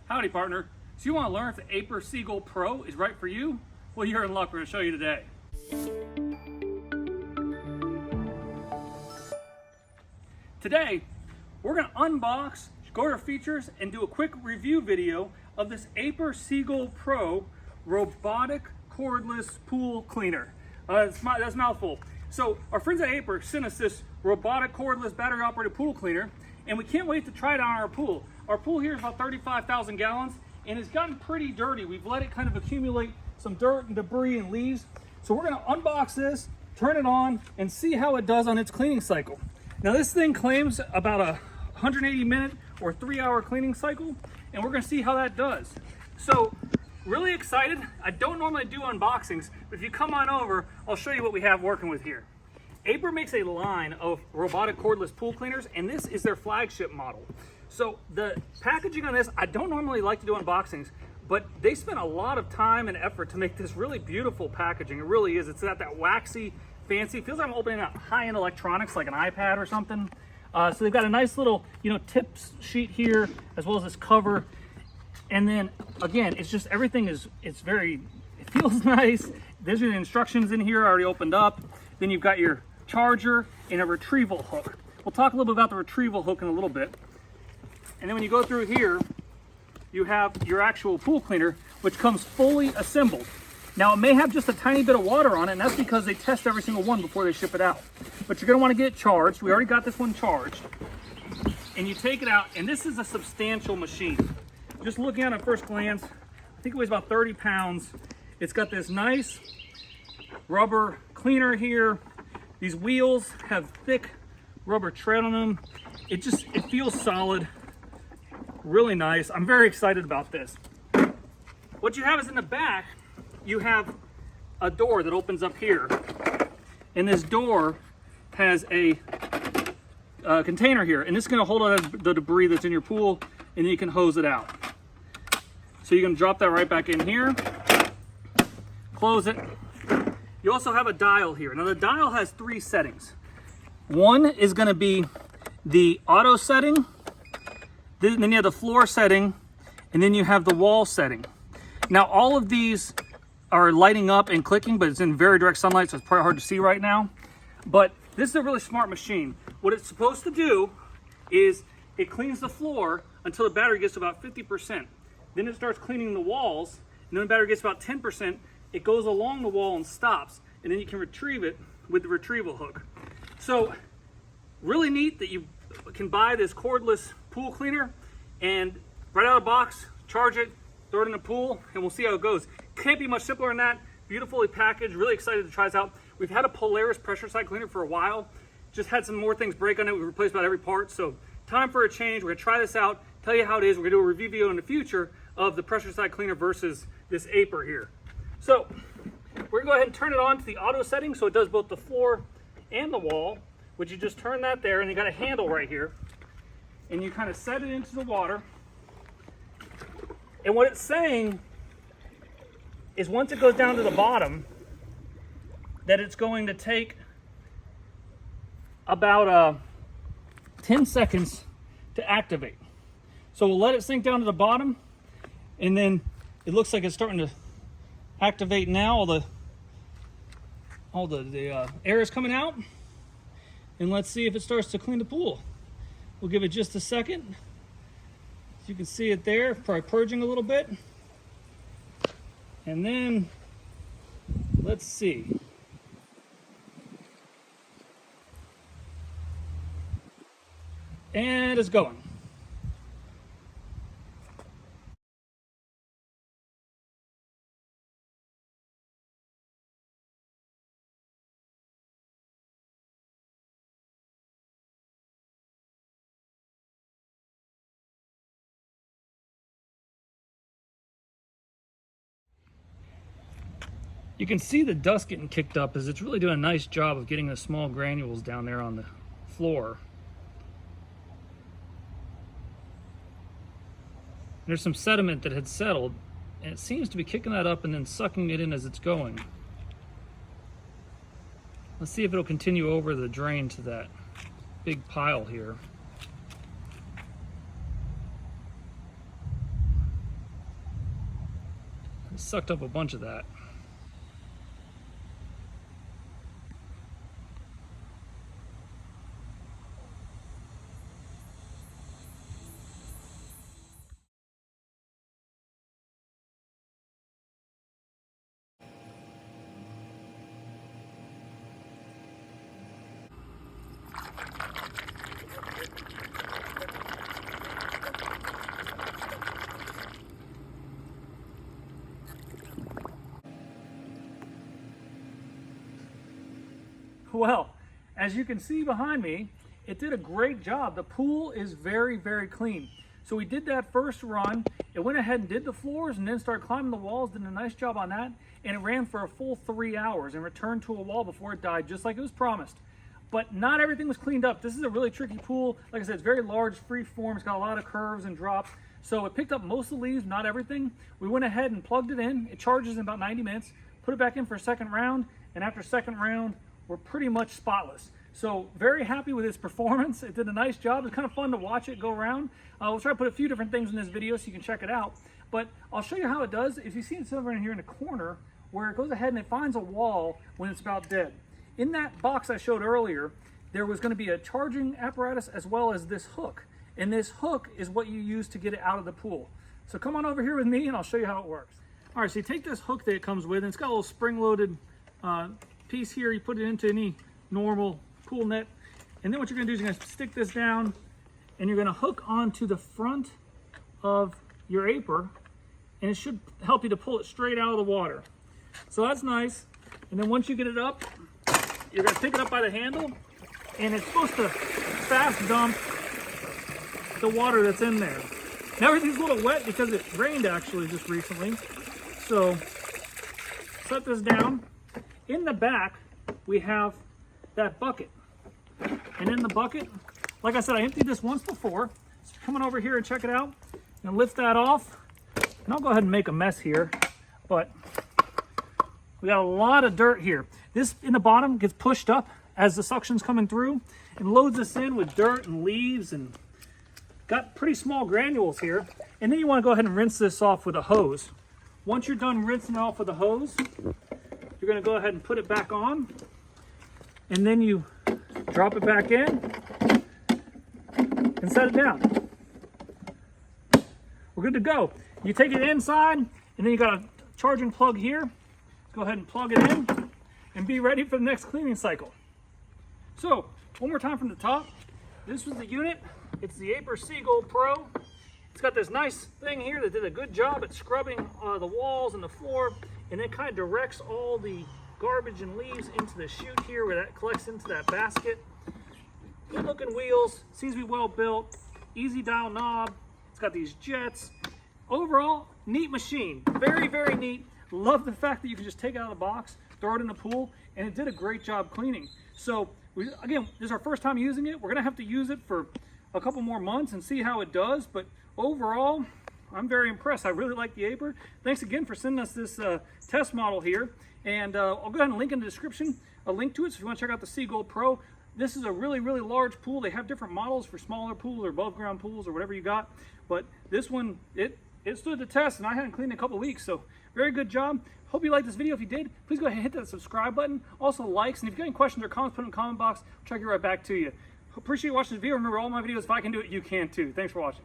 Howdy, partner. So you want to learn if the AIPER SEAGULL Pro is right for you? Well, you're in luck. We're going to show you today. Today, we're going to unbox, go to our features, and do a quick review video of this AIPER SEAGULL Pro robotic cordless pool cleaner. That's a mouthful. So our friends at AIPER sent us this robotic cordless battery operated pool cleaner, and we can't wait to try it on our pool. Our pool here is about 35,000 gallons, and it's gotten pretty dirty. We've let it kind of accumulate some dirt and debris and leaves. So we're gonna unbox this, turn it on, and see how it does on its cleaning cycle. Now this thing claims about a 180-minute or 3-hour cleaning cycle, and we're gonna see how that does. So, really excited. I don't normally do unboxings, but if you come on over, I'll show you what we have working with here. AIPER makes a line of robotic cordless pool cleaners, and this is their flagship model. So the packaging on this, I don't normally like to do unboxings, but they spent a lot of time and effort to make this really beautiful packaging. It really is. It's got that waxy, fancy, feels like I'm opening up high-end electronics like an iPad or something. So they've got a nice little, tips sheet here, as well as this cover. And then again, it's just, everything is, it feels nice. There's the instructions in here already opened up. Then you've got your charger and a retrieval hook. We'll talk a little bit about the retrieval hook in a little bit. And then when you go through here, you have your actual pool cleaner, which comes fully assembled. Now it may have just a tiny bit of water on it, and that's because they test every single one before they ship it out. But you're gonna wanna get it charged. We already got this one charged. And you take it out, and this is a substantial machine. Just looking at it at first glance, I think it weighs about 30 pounds. It's got this nice rubber cleaner here. These wheels have thick rubber tread on them. It feels solid, really nice. I'm very excited about this. What you have is in the back, you have a door that opens up here. And this door has a container here. And this is gonna hold on the debris that's in your pool, and then you can hose it out. So you can drop that right back in here, close it. You also have a dial here. Now the dial has 3 settings. One is gonna be the auto setting, then you have the floor setting, and then you have the wall setting. Now all of these are lighting up and clicking, but it's in very direct sunlight, so it's probably hard to see right now. But this is a really smart machine. What it's supposed to do is it cleans the floor until the battery gets to about 50%. Then it starts cleaning the walls, and then the battery gets about 10%. It goes along the wall and stops, and then you can retrieve it with the retrieval hook. So really neat that you can buy this cordless pool cleaner, and right out of the box, charge it, throw it in the pool, and we'll see how it goes. Can't be much simpler than that. Beautifully packaged, really excited to try this out. We've had a Polaris pressure side cleaner for a while. Just had some more things break on it. We've replaced about every part, so time for a change. We're gonna try this out, tell you how it is. We're gonna do a review video in the future of the pressure side cleaner versus this AIPER here. So we're gonna go ahead and turn it on to the auto setting, so it does both the floor and the wall, which you just turn that there, and you got a handle right here, and you kind of set it into the water. And what it's saying is once it goes down to the bottom, that it's going to take about 10 seconds to activate. So we'll let it sink down to the bottom, and then it looks like it's starting to activate now. All the air is coming out, and let's see if it starts to clean the pool. We'll give it just a second. As you can see it there, probably purging a little bit. And then let's see. And it's going. You can see the dust getting kicked up as it's really doing a nice job of getting the small granules down there on the floor. There's some sediment that had settled, and it seems to be kicking that up and then sucking it in as it's going. Let's see if it'll continue over the drain to that big pile here. sucked up a bunch of that. Well, as you can see behind me, it did a great job. The pool is very, very clean. So we did that first run. It went ahead and did the floors and then started climbing the walls, did a nice job on that. And it ran for a full 3 hours and returned to a wall before it died, just like it was promised. But not everything was cleaned up. This is a really tricky pool. Like I said, it's very large, free form. It's got a lot of curves and drops. So it picked up most of the leaves, not everything. We went ahead and plugged it in. It charges in about 90 minutes. Put it back in for a second round. And after second round, we're pretty much spotless. So very happy with its performance. It did a nice job. It's kind of fun to watch it go around. We'll try to put a few different things in this video so you can check it out. But I'll show you how it does. If you see it over in here in the corner where it goes ahead and it finds a wall when it's about dead. In that box I showed earlier, there was going to be a charging apparatus as well as this hook. And this hook is what you use to get it out of the pool. So come on over here with me and I'll show you how it works. All right, so you take this hook that it comes with, and it's got a little spring-loaded piece here. You put it into any normal pool net, and then what you're going to do is you're going to stick this down and you're going to hook onto the front of your AIPER, and it should help you to pull it straight out of the water. So that's nice. And then once you get it up, you're going to pick it up by the handle, and it's supposed to fast dump the water that's in there. Now everything's a little wet because it rained actually just recently. So set this down. In the back, we have that bucket. And in the bucket, like I said, I emptied this once before. So come on over here and check it out. And lift that off. And I'll go ahead and make a mess here. But we got a lot of dirt here. This in the bottom gets pushed up as the suction's coming through and loads us in with dirt and leaves and got pretty small granules here. And then you want to go ahead and rinse this off with a hose. Once you're done rinsing it off with a hose, you're going to go ahead and put it back on, and then you drop it back in and set it down. We're good to go. You take it inside, and then you got a charging plug here. Go ahead and plug it in and be ready for the next cleaning cycle. So one more time from the top. This was the unit. It's the AIPER SEAGULL Pro. It's got this nice thing here that did a good job at scrubbing the walls and the floor, and it kind of directs all the garbage and leaves into the chute here where that collects into that basket. Good looking wheels, seems to be well built, easy dial knob. It's got these jets. Overall, neat machine, very, very neat. Love the fact that you can just take it out of the box, throw it in the pool, and it did a great job cleaning. So again, this is our first time using it. We're gonna have to use it for a couple more months and see how it does, but overall, I'm very impressed. I really like the AIPER. Thanks again for sending us this test model here. And I'll go ahead and link in the description a link to it so if you want to check out the SEAGULL Pro. This is a really, really large pool. They have different models for smaller pools or above ground pools or whatever you got. But this one, it stood the test, and I hadn't cleaned in a couple of weeks. So very good job. Hope you liked this video. If you did, please go ahead and hit that subscribe button. Also likes. And if you got any questions or comments, put them in the comment box. I'll try to get right back to you. Appreciate watching this video. Remember, all my videos, if I can do it, you can too. Thanks for watching.